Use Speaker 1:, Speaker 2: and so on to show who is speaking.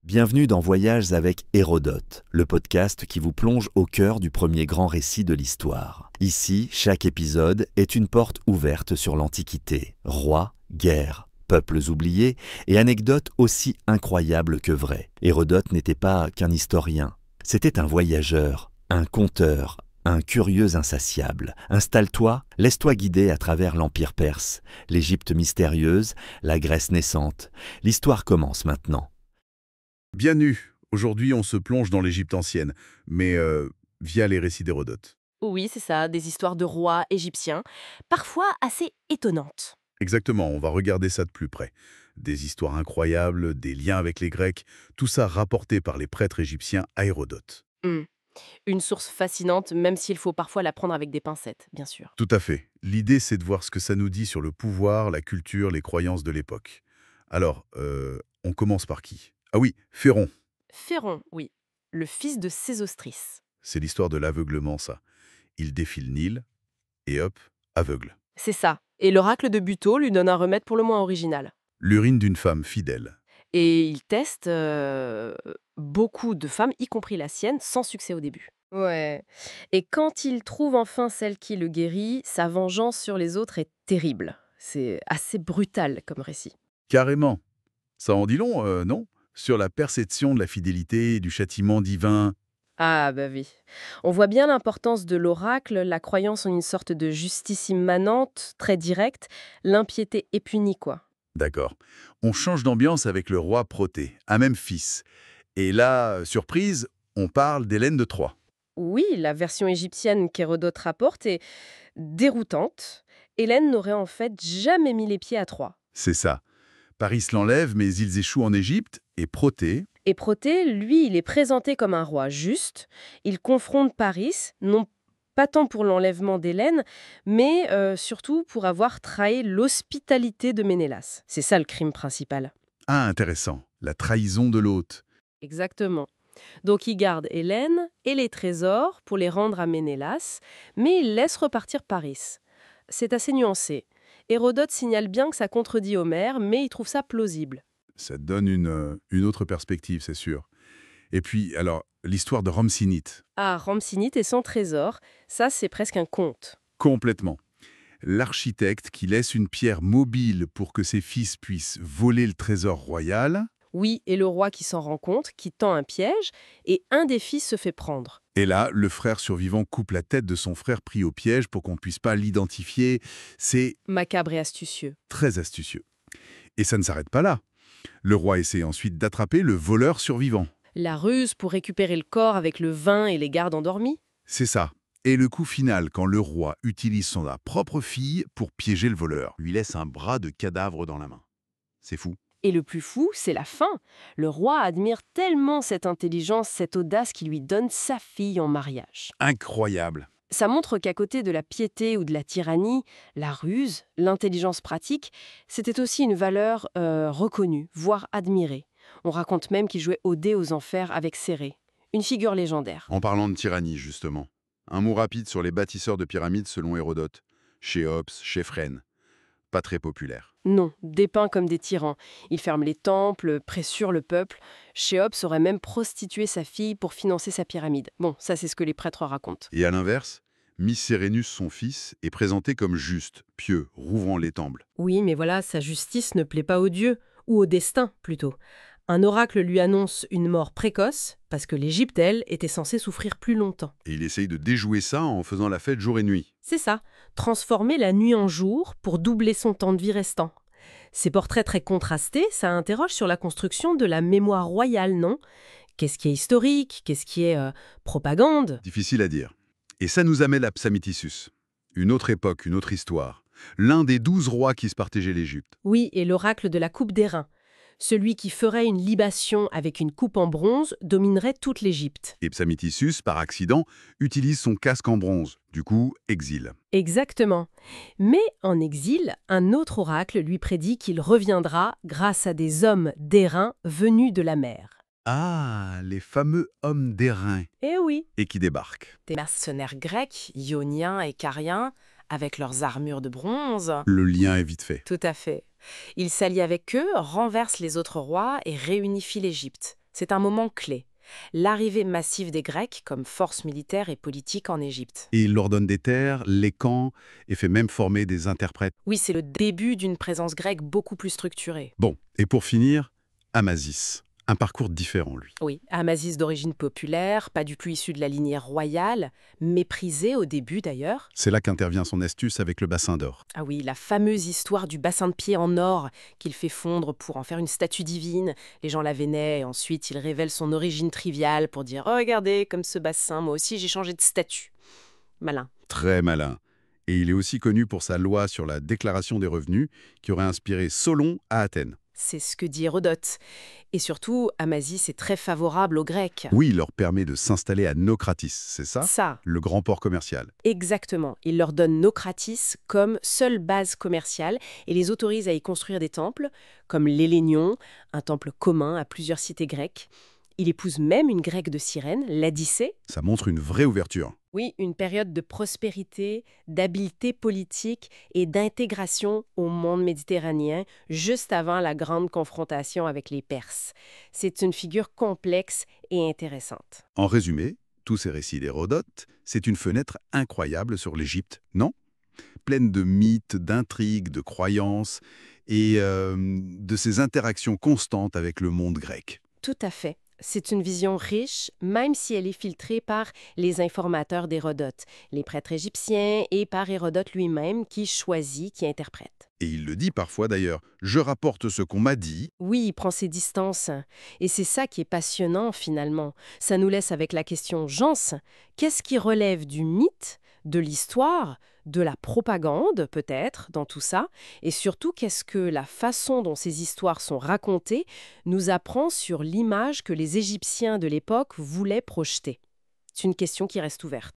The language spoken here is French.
Speaker 1: Bienvenue dans Voyages avec Hérodote, le podcast qui vous plonge au cœur du premier grand récit de l'histoire. Ici, chaque épisode est une porte ouverte sur l'Antiquité. Rois, guerres, peuples oubliés et anecdotes aussi incroyables que vraies. Hérodote n'était pas qu'un historien, c'était un voyageur, un conteur, un curieux insatiable. Installe-toi, laisse-toi guider à travers l'Empire perse, l'Égypte mystérieuse, la Grèce naissante. L'histoire commence maintenant.
Speaker 2: Bienvenue. Aujourd'hui, on se plonge dans l'Égypte ancienne, mais via les récits d'Hérodote.
Speaker 3: Oui, c'est ça, des histoires de rois égyptiens, parfois assez étonnantes.
Speaker 2: Exactement, on va regarder ça de plus près. Des histoires incroyables, des liens avec les Grecs, tout ça rapporté par les prêtres égyptiens à Hérodote.
Speaker 3: Hmm. Une source fascinante, même s'il faut parfois la prendre avec des pincettes, bien sûr.
Speaker 2: Tout à fait. L'idée, c'est de voir ce que ça nous dit sur le pouvoir, la culture, les croyances de l'époque. Alors, on commence par qui? Ah oui, Féron.
Speaker 3: Féron, oui, le fils de Sésostris.
Speaker 2: C'est l'histoire de l'aveuglement, ça. Il défie le Nil, et hop, aveugle.
Speaker 3: C'est ça. Et l'oracle de Buto lui donne un remède pour le moins original.
Speaker 2: L'urine d'une femme fidèle.
Speaker 3: Et il teste beaucoup de femmes, y compris la sienne, sans succès au début. Ouais. Et quand il trouve enfin celle qui le guérit, sa vengeance sur les autres est terrible. C'est assez brutal comme récit.
Speaker 2: Carrément. Ça en dit long, non? Sur la perception de la fidélité, du châtiment divin.
Speaker 3: Ah bah oui. On voit bien l'importance de l'oracle, la croyance en une sorte de justice immanente, très directe, l'impiété est punie, quoi.
Speaker 2: D'accord. On change d'ambiance avec le roi Protée, à Memphis. Et là, surprise, on parle d'Hélène de Troie.
Speaker 3: Oui, la version égyptienne qu'Hérodote rapporte est déroutante. Hélène n'aurait en fait jamais mis les pieds à Troie.
Speaker 2: C'est ça. Paris l'enlève, mais ils échouent en Égypte, et Protée,
Speaker 3: Et Protée, lui, il est présenté comme un roi juste. Il confronte Paris, non pas tant pour l'enlèvement d'Hélène, mais surtout pour avoir trahi l'hospitalité de Ménélas. C'est ça le crime principal.
Speaker 2: ah intéressant, la trahison de l'hôte.
Speaker 3: Exactement. Donc il garde Hélène et les trésors pour les rendre à Ménélas, mais il laisse repartir Paris. C'est assez nuancé. Hérodote signale bien que ça contredit Homère, mais il trouve ça plausible.
Speaker 2: Ça donne une autre perspective, c'est sûr. Et puis, alors, l'histoire de Ramsinite.
Speaker 3: Ah, Ramsinite et son trésor, ça c'est presque un conte.
Speaker 2: Complètement. L'architecte qui laisse une pierre mobile pour que ses fils puissent voler le trésor royal.
Speaker 3: Oui, et le roi qui s'en rend compte, qui tend un piège, et un des fils se fait prendre.
Speaker 2: Et là, le frère survivant coupe la tête de son frère pris au piège pour qu'on ne puisse pas l'identifier. C'est
Speaker 3: Macabre et astucieux.
Speaker 2: très astucieux. Et ça ne s'arrête pas là. Le roi essaie ensuite d'attraper le voleur survivant.
Speaker 3: La ruse pour récupérer le corps avec le vin et les gardes endormis.
Speaker 2: C'est ça. Et le coup final, quand le roi utilise son propre fille pour piéger le voleur, lui laisse un bras de cadavre dans la main. C'est fou.
Speaker 3: Et le plus fou, c'est la fin. Le roi admire tellement cette intelligence, cette audace qui lui donne sa fille en mariage.
Speaker 2: Incroyable.
Speaker 3: Ça montre qu'à côté de la piété ou de la tyrannie, la ruse, l'intelligence pratique, c'était aussi une valeur reconnue, voire admirée. On raconte même qu'il jouait au dé aux enfers avec Cérès, une figure légendaire.
Speaker 4: En parlant de tyrannie, justement, un mot rapide sur les bâtisseurs de pyramides selon Hérodote. Chéops, Chéphren. Pas très populaire.
Speaker 3: Non, dépeints comme des tyrans. Ils ferment les temples, pressurent le peuple. Chéops aurait même prostitué sa fille pour financer sa pyramide. Bon, ça c'est ce que les prêtres racontent.
Speaker 4: Et à l'inverse, Mycérénus, son fils, est présenté comme juste, pieux, rouvrant les temples.
Speaker 3: Oui, mais voilà, sa justice ne plaît pas aux dieux, ou au destin plutôt. Un oracle lui annonce une mort précoce, parce que l'Égypte, elle, était censée souffrir plus longtemps.
Speaker 4: Et il essaye de déjouer ça en faisant la fête jour et nuit.
Speaker 3: C'est ça, transformer la nuit en jour pour doubler son temps de vie restant. Ces portraits très contrastés, ça interroge sur la construction de la mémoire royale, non? Qu'est-ce qui est historique? Qu'est-ce qui est propagande?
Speaker 4: Difficile à dire. Et ça nous amène à Psamétissus. Une autre époque, une autre histoire. L'un des 12 rois qui se partageaient l'Égypte.
Speaker 3: Oui, et l'oracle de la coupe d'airain. Celui qui ferait une libation avec une coupe en bronze dominerait toute l'Égypte.
Speaker 4: Et Psamétissus, par accident, utilise son casque en bronze. Du coup, exil.
Speaker 3: Exactement. Mais en exil, un autre oracle lui prédit qu'il reviendra grâce à des hommes d'airain venus de la mer.
Speaker 2: Ah, les fameux hommes d'airain.
Speaker 3: Eh oui,
Speaker 4: Et qui débarquent.
Speaker 3: des mercenaires grecs, ioniens et cariens, avec leurs armures de bronze.
Speaker 2: Le lien est vite fait.
Speaker 3: Tout à fait. Ils s'allient avec eux, renversent les autres rois et réunifient l'Égypte.
Speaker 5: C'est un moment clé. L'arrivée massive des Grecs comme force militaire et politique en Égypte.
Speaker 2: Et il leur donne des terres, les camps, et fait même former des interprètes.
Speaker 5: Oui, c'est le début d'une présence grecque beaucoup plus structurée.
Speaker 2: Bon, et pour finir, Amasis. Un parcours différent, lui.
Speaker 5: Oui, Amasis d'origine populaire, pas du tout issu de la lignée royale, méprisé au début d'ailleurs.
Speaker 2: C'est là qu'intervient son astuce avec le bassin d'or.
Speaker 5: Ah oui, la fameuse histoire du bassin de pied en or qu'il fait fondre pour en faire une statue divine. Les gens la vénèrent et ensuite il révèle son origine triviale pour dire « Oh regardez, comme ce bassin, moi aussi j'ai changé de statut ». Malin.
Speaker 2: Très malin. Et il est aussi connu pour sa loi sur la déclaration des revenus qui aurait inspiré Solon à Athènes.
Speaker 5: C'est ce que dit Hérodote. Et surtout, Amasis est très favorable aux Grecs.
Speaker 2: Oui, il leur permet de s'installer à Naucratis, c'est ça?
Speaker 5: Ça,
Speaker 2: Le grand port commercial.
Speaker 5: exactement. Il leur donne Naucratis comme seule base commerciale et les autorise à y construire des temples, comme l'Hélénion, un temple commun à plusieurs cités grecques. Il épouse même une grecque de Cyrène, Ladicée.
Speaker 2: Ça montre une vraie ouverture.
Speaker 5: Oui, une période de prospérité, d'habileté politique et d'intégration au monde méditerranéen, juste avant la grande confrontation avec les Perses. C'est une figure complexe et intéressante.
Speaker 2: En résumé, tous ces récits d'Hérodote, c'est une fenêtre incroyable sur l'Égypte, non? Pleine de mythes, d'intrigues, de croyances et de ces interactions constantes avec le monde grec.
Speaker 5: Tout à fait. C'est une vision riche, même si elle est filtrée par les informateurs d'Hérodote, les prêtres égyptiens et par Hérodote lui-même qui choisit, qui interprète.
Speaker 2: Et il le dit parfois d'ailleurs, « Je rapporte ce qu'on m'a dit ».
Speaker 5: Oui, il prend ses distances. Et c'est ça qui est passionnant finalement. Ça nous laisse avec la question Jans, qu'est-ce qui relève du mythe, de l'histoire, de la propagande peut-être dans tout ça, et surtout qu'est-ce que la façon dont ces histoires sont racontées nous apprend sur l'image que les Égyptiens de l'époque voulaient projeter. C'est une question qui reste ouverte.